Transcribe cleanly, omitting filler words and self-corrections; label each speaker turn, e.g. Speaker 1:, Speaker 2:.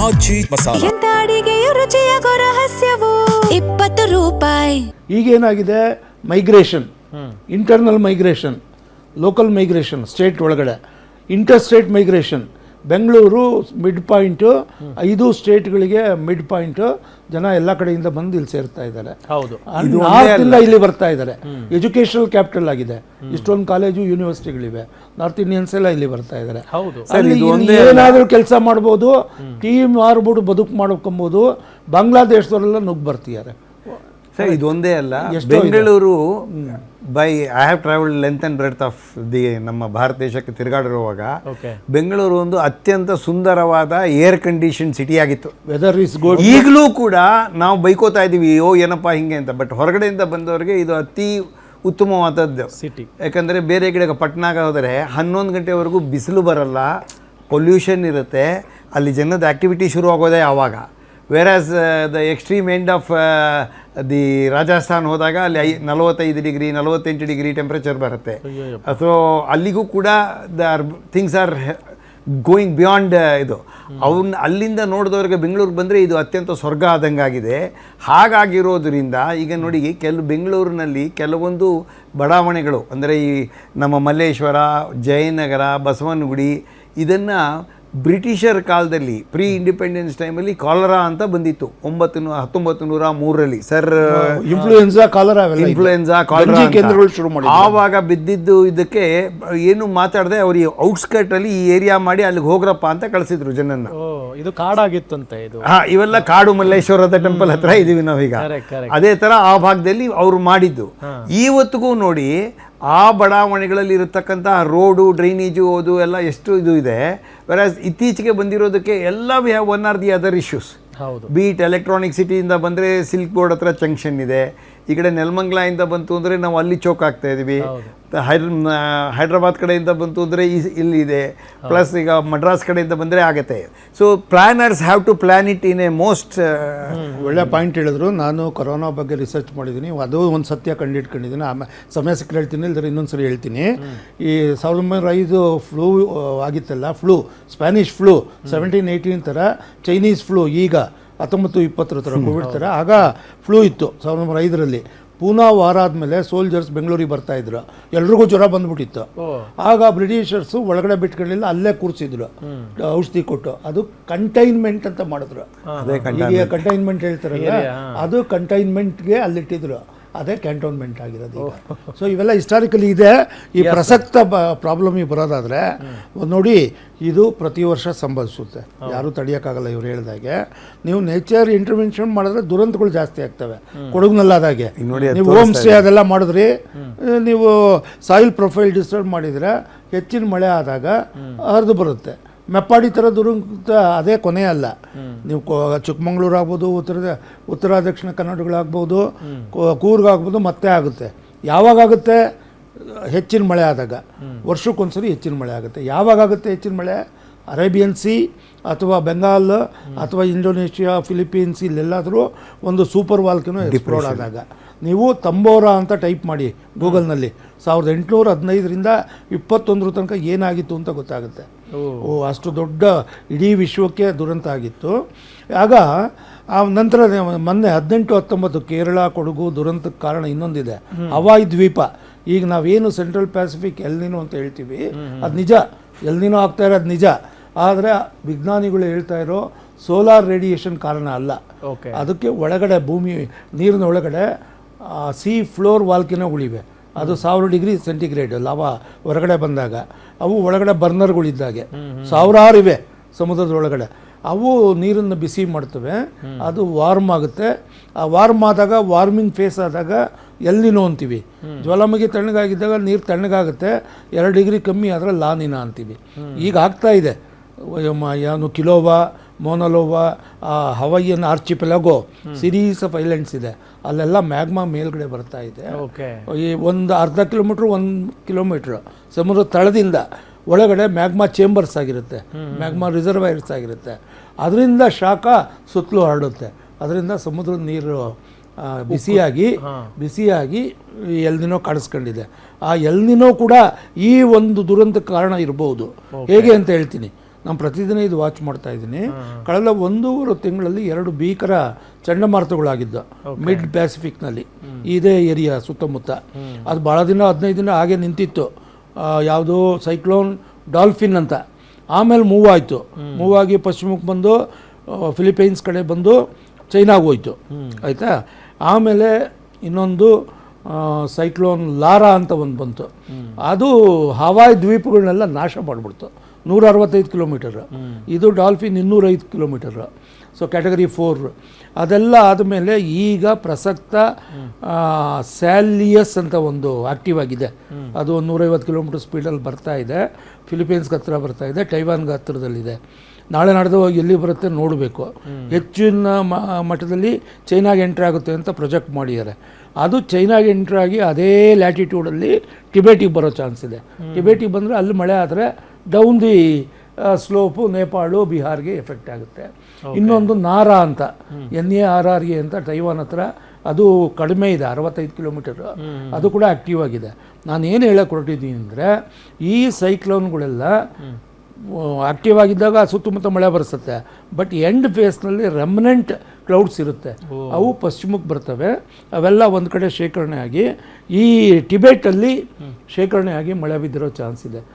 Speaker 1: ಆಚಿ ಮಸಾಲ.
Speaker 2: ಎಂತ ಅಡಿಗೆಯ ರುಚಿಯಾಗೋ ರಹಸ್ಯವು 20 ರೂಪಾಯಿ.
Speaker 3: ಈಗೇನಾಗಿದೆ, migration, internal migration, local migration, state ಒಳಗಡೆ, interstate migration. Bengaluru mid point, 5 ಸ್ಟೇಟ್ಗಳಿಗೆ ಮಿಡ್ ಪಾಯಿಂಟು. ಜನ ಎಲ್ಲ ಕಡೆಯಿಂದ ಬಂದು ಇಲ್ಲಿ ಸೇರ್ತಾ ಇದ್ದಾರೆ. ನಾರ್ತಿಂದ ಇಲ್ಲಿ ಬರ್ತಾ ಇದ್ದಾರೆ. ಎಜುಕೇಷನಲ್ ಕ್ಯಾಪಿಟಲ್ ಆಗಿದೆ. ಇಷ್ಟೊಂದು ಕಾಲೇಜು ಯೂನಿವರ್ಸಿಟಿಗಳಿವೆ. ನಾರ್ತ್ ಇಂಡಿಯನ್ಸ್ ಎಲ್ಲ ಇಲ್ಲಿ ಬರ್ತಾ ಇದ್ದಾರೆ. ಏನಾದರೂ ಕೆಲಸ ಮಾಡ್ಬೋದು, ಟೀಮ್ ಮಾರ್ಬಿಟ್ಟು ಬದುಕು ಮಾಡ್ಕೊಂಬೋದು. ಬಾಂಗ್ಲಾದೇಶದವರೆಲ್ಲ ನುಗ್ಗಿ ಬರ್ತಿದ್ದಾರೆ.
Speaker 4: ಸರ್ ಇದೊಂದೇ ಅಲ್ಲ, Bengaluru by I have travelled length and breadth of ನಮ್ಮ ಭಾರತ ದೇಶಕ್ಕೆ ತಿರುಗಾಡಿರುವಾಗ ಬೆಂಗಳೂರು ಒಂದು ಅತ್ಯಂತ ಸುಂದರವಾದ ಏರ್ ಕಂಡೀಷನ್ ಸಿಟಿ ಆಗಿತ್ತು.
Speaker 3: Weather is good.
Speaker 4: ಈಗಲೂ ಕೂಡ ನಾವು ಬೈಕೋತಾ ಇದ್ದೀವಿ, ಏನಪ್ಪ ಹಿಂಗೆ ಅಂತ. ಬಟ್ ಹೊರಗಡೆಯಿಂದ ಬಂದವರಿಗೆ ಇದು ಅತಿ ಉತ್ತಮವಾದದ್ದು ಸಿಟಿ. ಯಾಕಂದರೆ ಬೇರೆ ಕಡೆ ಪಟ್ನಾಗ ಹೋದರೆ 11 ಗಂಟೆವರೆಗೂ ಬಿಸಿಲು ಬರಲ್ಲ, ಪೊಲ್ಯೂಷನ್ ಇರುತ್ತೆ, ಅಲ್ಲಿ ಜನದ ಆ್ಯಕ್ಟಿವಿಟಿ ಶುರು ಆಗೋದೇ ಆವಾಗ. Whereas the extreme end of the Rajasthan ಹೋದಾಗ ಅಲ್ಲಿ 45 ಡಿಗ್ರಿ 48 ಡಿಗ್ರಿ ಟೆಂಪ್ರೇಚರ್ ಬರುತ್ತೆ. ಸೊ ಅಲ್ಲಿಗೂ ಕೂಡ ಥಿಂಗ್ಸ್ ಆರ್ ಗೋಯಿಂಗ್ ಬಿಯಾಂಡ್ ಇದು. ಅಲ್ಲಿಂದ ನೋಡಿದವ್ರಿಗೆ ಬೆಂಗಳೂರಿಗೆ ಬಂದರೆ ಇದು ಅತ್ಯಂತ ಸ್ವರ್ಗ ಆದಂಗಾಗಿದೆ. ಹಾಗಾಗಿರೋದ್ರಿಂದ ಈಗ ನೋಡಿ, ಬೆಂಗಳೂರಿನಲ್ಲಿ ಕೆಲವೊಂದು ಬಡಾವಣೆಗಳು ಅಂದರೆ ಈ ನಮ್ಮ ಮಲ್ಲೇಶ್ವರ, ಜಯನಗರ, ಬಸವನಗುಡಿ, ಇದನ್ನು ಬ್ರಿಟಿಷರ್ ಕಾಲದಲ್ಲಿ ಪ್ರೀ ಇಂಡಿಪೆಂಡೆನ್ಸ್ ಟೈಮಲ್ಲಿ ಕಾಲರಾ ಅಂತ ಬಂದಿತ್ತು 1903ರಲ್ಲಿ. ಸರ್
Speaker 3: ಇನ್ಫ್ಲೂಯೆನ್ಸಾ ಕಾಲರಾ
Speaker 4: ಆವಾಗ ಬಿದ್ದಿದ್ದು. ಇದಕ್ಕೆ ಏನು ಮಾತಾಡದೆ ಅವ್ರಿಗೆ ಔಟ್ಸ್ಕರ್ಟಲ್ಲಿ ಈ ಏರಿಯಾ ಮಾಡಿ ಅಲ್ಲಿಗೆ ಹೋಗ್ರಪ್ಪ ಅಂತ ಕಳಿಸಿದ್ರು ಜನನ್ನ.
Speaker 5: ಇದು ಕಾಡಾಗಿತ್ತಂತೆ ಇದು.
Speaker 4: ಇವೆಲ್ಲ ಕಾಡು ಮಲ್ಲೇಶ್ವರದ ಟೆಂಪಲ್ ಹತ್ರ ಇದೀವಿ ನಾವೀಗ. ಅದೇ ತರ ಆ ಭಾಗದಲ್ಲಿ ಅವರು ಮಾಡಿದ್ದು. ಇವತ್ತಿಗೂ ನೋಡಿ ಆ ಬಡಾವಣೆಗಳಲ್ಲಿ ಇರತಕ್ಕಂಥ ರೋಡು, ಡ್ರೈನೇಜು, ಅದು ಎಲ್ಲ ಎಷ್ಟು ಇದು ಇದೆ. ವೆರಾಸ್ ಇತ್ತೀಚೆಗೆ ಬಂದಿರೋದಕ್ಕೆ ಎಲ್ಲ we have one or the other issues. ಬೀಟ್ ಎಲೆಕ್ಟ್ರಾನಿಕ್ ಸಿಟಿಯಿಂದ ಬಂದರೆ ಸಿಲ್ಕ್ ಬೋರ್ಡ್ ಹತ್ರ ಜಂಕ್ಷನ್ ಇದೆ. ಈ ಕಡೆ ನೆಲಮಂಗಲದಿಂದ ಬಂತು ಅಂದರೆ ನಾವು ಅಲ್ಲಿ ಚೌಕ್ ಆಗ್ತಾ ಇದ್ದೀವಿ. ಹೈದ್ರಾಬಾದ್ ಕಡೆಯಿಂದ ಬಂತು ಅಂದರೆ ಇಲ್ಲಿದೆ. ಪ್ಲಸ್ ಈಗ ಮಡ್ರಾಸ್ ಕಡೆಯಿಂದ ಬಂದರೆ ಆಗುತ್ತೆ. So planners have to plan it in a most.
Speaker 3: ಒಳ್ಳೆ ಪಾಯಿಂಟ್ ಹೇಳಿದ್ರು. ನಾನು ಕೊರೋನಾ ಬಗ್ಗೆ ರಿಸರ್ಚ್ ಮಾಡಿದ್ದೀನಿ, ಅದು ಒಂದು ಸತ್ಯ ಕಂಡಿಟ್ಕೊಂಡಿದ್ದೀನಿ. ಆಮೇಲೆ ಸಮಯ ಸಿಕ್ಕರೆ ಹೇಳ್ತೀನಿ, ಇಲ್ಲದ್ರೆ ಇನ್ನೊಂದ್ಸರಿ ಹೇಳ್ತೀನಿ. ಈ 1905 ಫ್ಲೂ ಆಗಿತ್ತಲ್ಲ, ಸ್ಪ್ಯಾನಿಷ್ ಫ್ಲೂ 1718 ಥರ, ಚೈನೀಸ್ ಫ್ಲೂ ಈಗ 1920 ಥರ ಕೋವಿಡ್ ಥರ. ಆಗ ಫ್ಲೂ ಇತ್ತು 1905ರಲ್ಲಿ. ಪೂನಾ ವಾರ ಆದಮೇಲೆ ಸೋಲ್ಜರ್ಸ್ ಬೆಂಗಳೂರಿಗೆ ಬರ್ತಾಯಿದ್ರು, ಎಲ್ರಿಗೂ ಜ್ವರ ಬಂದ್ಬಿಟ್ಟಿತ್ತು. ಆಗ ಬ್ರಿಟಿಷರ್ಸು ಒಳಗಡೆ ಬಿಟ್ಕೊಳ್ಳಿಲ್ಲ, ಅಲ್ಲೇ ಕೂರಿಸಿದ್ರು ಔಷಧಿ ಕೊಟ್ಟು. ಅದು ಕಂಟೈನ್ಮೆಂಟ್ ಅಂತ ಮಾಡಿದ್ರು. ಈಗ ಕಂಟೈನ್ಮೆಂಟ್ ಹೇಳ್ತಾರಲ್ಲ, ಅದು ಕಂಟೈನ್ಮೆಂಟ್ಗೆ ಅಲ್ಲಿಟ್ಟಿದ್ರು. ಅದೇ ಕ್ಯಾಂಟೋನ್ಮೆಂಟ್ ಆಗಿರೋದು ಈಗ. ಸೊ ಇವೆಲ್ಲ ಹಿಸ್ಟಾರಿಕಲಿ ಇದೆ. ಈ ಪ್ರಸಕ್ತ ಪ್ರಾಬ್ಲಮಿಗೆ ಬರೋದಾದರೆ ನೋಡಿ, ಇದು ಪ್ರತಿ ವರ್ಷ ಸಂಭವಿಸುತ್ತೆ, ಯಾರೂ ತಡೆಯೋಕ್ಕಾಗಲ್ಲ. ಇವ್ರು ಹೇಳಿದಾಗೆ ನೀವು ನೇಚರ್ ಇಂಟರ್ವೆನ್ಷನ್ ಮಾಡಿದ್ರೆ ದುರಂತಗಳು ಜಾಸ್ತಿ ಆಗ್ತವೆ. ಕೊಡಗಿನಲ್ಲಾದಾಗೆ ನೀವು ಹೋಮ್ ಸ್ಟೇ ಅದೆಲ್ಲ ಮಾಡಿದ್ರಿ, ನೀವು ಸಾಯಿಲ್ ಪ್ರೊಫೈಲ್ ಡಿಸ್ಟರ್ಬ್ ಮಾಡಿದರೆ ಹೆಚ್ಚಿನ ಮಳೆ ಆದಾಗ ಹರಿದು ಬರುತ್ತೆ. ಮೆಪ್ಪಾಡಿ ಥರ ದುರಂತ ಅದೇ ಕೊನೆ ಅಲ್ಲ. ನೀವು ಚಿಕ್ಕಮಂಗ್ಳೂರು ಆಗ್ಬೋದು, ಉತ್ತರ ದಕ್ಷಿಣ ಕನ್ನಡಗಳಾಗ್ಬೋದು, ಕೂರ್ಗಾಗ್ಬೋದು, ಮತ್ತೆ ಆಗುತ್ತೆ. ಯಾವಾಗುತ್ತೆ? ಹೆಚ್ಚಿನ ಮಳೆ ಆದಾಗ. ವರ್ಷಕ್ಕೊಂದ್ಸರಿ ಹೆಚ್ಚಿನ ಮಳೆ ಆಗುತ್ತೆ. ಯಾವಾಗುತ್ತೆ ಹೆಚ್ಚಿನ ಮಳೆ? ಅರೇಬಿಯನ್ ಸಿ ಅಥವಾ ಬೆಂಗಾಲ್ ಅಥವಾ ಇಂಡೋನೇಷ್ಯಾ, ಫಿಲಿಪೀನ್ಸ್, ಇಲ್ಲೆಲ್ಲಾದರೂ ಒಂದು ಸೂಪರ್ ವಾಲ್ಕನೋ ಎಕ್ಸ್ಪ್ಲೋಡ್ ಆದಾಗ. ನೀವು ತಂಬೋರಾ ಅಂತ ಟೈಪ್ ಮಾಡಿ ಗೂಗಲ್ನಲ್ಲಿ, 1815ರಿಂದ 21 ತನಕ ಏನಾಗಿತ್ತು ಅಂತ ಗೊತ್ತಾಗುತ್ತೆ. ಅಷ್ಟು ದೊಡ್ಡ ಇಡೀ ವಿಶ್ವಕ್ಕೆ ದುರಂತ ಆಗಿತ್ತು. ಆಗ ಆ ನಂತರ ಮೊನ್ನೆ 18-19 ಕೇರಳ, ಕೊಡಗು ದುರಂತಕ್ಕೆ ಕಾರಣ ಇನ್ನೊಂದಿದೆ, ಹವಾಯಿ ದ್ವೀಪ. ಈಗ ನಾವೇನು ಸೆಂಟ್ರಲ್ ಪ್ಯಾಸಿಫಿಕ್ ಎಲ್ನಿನೋ ಅಂತ ಹೇಳ್ತೀವಿ, ಅದು ನಿಜ. ಎಲ್ನಿನೋ ಆಗ್ತಾ ಇರೋದು ನಿಜ. ಆದರೆ ವಿಜ್ಞಾನಿಗಳು ಹೇಳ್ತಾ ಇರೋ ಸೋಲಾರ್ ರೇಡಿಯೇಷನ್ ಕಾರಣ ಅಲ್ಲ. ಅದಕ್ಕೆ ಒಳಗಡೆ ಭೂಮಿ ನೀರಿನ ಒಳಗಡೆ ಸಿ ಫ್ಲೋರ್ ವಾಲ್ಕಿನೋಗಳಿವೆ. ಅದು 1000 ಡಿಗ್ರಿ ಸೆಂಟಿಗ್ರೇಡ್ ಲಾವಾ ಹೊರಗಡೆ ಬಂದಾಗ ಅವು ಒಳಗಡೆ ಬರ್ನರ್ಗಳಿದ್ದಾಗೆ ಸಾವಿರಾರು ಇವೆ ಸಮುದ್ರದ ಒಳಗಡೆ. ಅವು ನೀರನ್ನು ಬಿಸಿ ಮಾಡ್ತವೆ, ಅದು ವಾರ್ಮ್ ಆಗುತ್ತೆ. ಆ ವಾರ್ಮ್ ಆದಾಗ, ವಾರ್ಮಿಂಗ್ ಫೇಸ್ ಆದಾಗ ಎಲ್ಲಿನೋ ಅಂತೀವಿ. ಜ್ವಾಲಾಮುಖಿ ತಣ್ಣಗಾಗಿದ್ದಾಗ ನೀರು ತಣ್ಣಗಾಗುತ್ತೆ. 2 ಡಿಗ್ರಿ ಕಮ್ಮಿ ಆದರೆ ಲಾನಿನಾ ಅಂತೀವಿ. ಈಗ ಆಗ್ತಾ ಇದೆ. ಏನು ಕಿಲೋವಾ, ಮೋನಲೋವಾ, ಹವಾಯಿಯನ್ ಆರ್ಚಿಪೆಲಾಗೋ ಸಿರೀಸ್ ಆಫ್ ಐಲ್ಯಾಂಡ್ಸ್ ಇದೆ. ಅಲ್ಲೆಲ್ಲ ಮ್ಯಾಗ್ಮಾ ಮೇಲ್ಗಡೆ ಬರ್ತಾ ಇದೆ. ಈ ಒಂದು ಅರ್ಧ ಕಿಲೋಮೀಟ್ರ್ 1 ಕಿಲೋಮೀಟ್ರ್ ಸಮುದ್ರ ತಳದಿಂದ ಒಳಗಡೆ ಮ್ಯಾಗ್ಮಾ ಚೇಂಬರ್ಸ್ ಆಗಿರುತ್ತೆ, ಮ್ಯಾಗ್ಮಾ ರಿಸರ್ವೈರ್ಸ್ ಆಗಿರುತ್ತೆ. ಅದರಿಂದ ಶಾಖ ಸುತ್ತಲೂ ಹರಡುತ್ತೆ. ಅದರಿಂದ ಸಮುದ್ರದ ನೀರು ಬಿಸಿಯಾಗಿ ಎಲ್ನಿನೋ ಕಾಣಿಸ್ಕೊಂಡಿದೆ. ಆ ಎಲ್ನಿನೋ ಕೂಡ ಈ ಒಂದು ದುರಂತ ಕಾರಣ ಇರಬಹುದು. ಹೇಗೆ ಅಂತ ಹೇಳ್ತೀನಿ. ನಾನು ಪ್ರತಿದಿನ ಇದು ವಾಚ್ ಮಾಡ್ತಾ ಇದ್ದೀನಿ. ಕಳೆದ 1.5 ತಿಂಗಳಲ್ಲಿ 2 ಭೀಕರ ಚಂಡಮಾರುತಗಳಾಗಿದ್ದು ಮಿಡ್ ಪ್ಯಾಸಿಫಿಕ್ನಲ್ಲಿ ಇದೇ ಏರಿಯಾ ಸುತ್ತಮುತ್ತ. ಅದು ಭಾಳ ದಿನ 15 ದಿನ ಹಾಗೆ ನಿಂತಿತ್ತು. ಯಾವುದೋ ಸೈಕ್ಲೋನ್ ಡಾಲ್ಫಿನ್ ಅಂತ. ಆಮೇಲೆ ಮೂವ್ ಆಯಿತು. ಮೂವ್ ಆಗಿ ಪಶ್ಚಿಮಕ್ಕೆ ಬಂದು ಫಿಲಿಪೈನ್ಸ್ ಕಡೆ ಬಂದು ಚೈನಾಗೆ ಹೋಯ್ತು, ಆಯಿತಾ. ಆಮೇಲೆ ಇನ್ನೊಂದು ಸೈಕ್ಲೋನ್ ಲಾರಾ ಅಂತ ಒಂದು ಬಂತು. ಅದು ಹವಾಯ್ ದ್ವೀಪಗಳನ್ನೆಲ್ಲ ನಾಶ ಮಾಡಿಬಿಡ್ತು. 165 ಕಿಲೋಮೀಟರ್. ಇದು ಡಾಲ್ಫಿನ್ 205 ಕಿಲೋಮೀಟರ್. So category 4. ಅದೆಲ್ಲ ಆದಮೇಲೆ ಈಗ ಪ್ರಸಕ್ತ ಸ್ಯಾಲಿಯಸ್ ಅಂತ ಒಂದು ಆ್ಯಕ್ಟಿವ್ ಆಗಿದೆ. ಅದು 150 ಕಿಲೋಮೀಟರ್ ಸ್ಪೀಡಲ್ಲಿ ಬರ್ತಾ ಇದೆ. ಫಿಲಿಪೈನ್ಸ್ಗೆ ಹತ್ರ ಬರ್ತಾ ಇದೆ, ಟೈವಾನ್ಗೆ ಹತ್ತಿರದಲ್ಲಿದೆ. ನಾಳೆ ನಡೆದು ಎಲ್ಲಿ ಬರುತ್ತೆ ನೋಡಬೇಕು. ಹೆಚ್ಚಿನ ಮಟ್ಟದಲ್ಲಿ ಚೈನಾಗೆ ಎಂಟ್ರಿ ಆಗುತ್ತೆ ಅಂತ ಪ್ರೊಜೆಕ್ಟ್ ಮಾಡಿದ್ದಾರೆ. ಅದು ಚೈನಾಗೆ ಎಂಟ್ರಿ ಆಗಿ ಅದೇ ಲ್ಯಾಟಿಟ್ಯೂಡಲ್ಲಿ ಟಿಬೇಟಿಗೆ ಬರೋ ಚಾನ್ಸ್ ಇದೆ. ಟಿಬೇಟಿಗೆ ಬಂದರೆ ಅಲ್ಲಿ ಮಳೆ ಆದರೆ down the slope Nepal ಬಿಹಾರ್ಗೆ effect ಆಗುತ್ತೆ. ಇನ್ನೊಂದು ನಾರಾ ಅಂತ NARRA ಅಂತ ಟೈವಾನ್ ಹತ್ರ, ಅದು ಕಡಿಮೆ ಇದೆ, 65 ಕಿಲೋಮೀಟರ್. ಅದು ಕೂಡ ಆ್ಯಕ್ಟಿವ್ ಆಗಿದೆ. ನಾನು ಏನು ಹೇಳಕ್ಕೆ ಹೊರಟಿದ್ದೀನಿ ಅಂದರೆ, ಈ ಸೈಕ್ಲೋನ್ಗಳೆಲ್ಲ ಆ್ಯಕ್ಟಿವ್ ಆಗಿದ್ದಾಗ ಸುತ್ತಮುತ್ತ ಮಳೆ ಬರೆಸುತ್ತೆ. ಬಟ್ ಎಂಡ್ ಫೇಸ್ನಲ್ಲಿ ರೆಮನೆಂಟ್ ಕ್ಲೌಡ್ಸ್ ಇರುತ್ತೆ, ಅವು ಪಶ್ಚಿಮಕ್ಕೆ ಬರ್ತವೆ. ಅವೆಲ್ಲ ಒಂದು ಕಡೆ ಶೇಖರಣೆ ಆಗಿ ಈ ಟಿಬೇಟಲ್ಲಿ ಶೇಖರಣೆ ಆಗಿ ಮಳೆ ಬಿದ್ದಿರೋ ಚಾನ್ಸ್ ಇದೆ.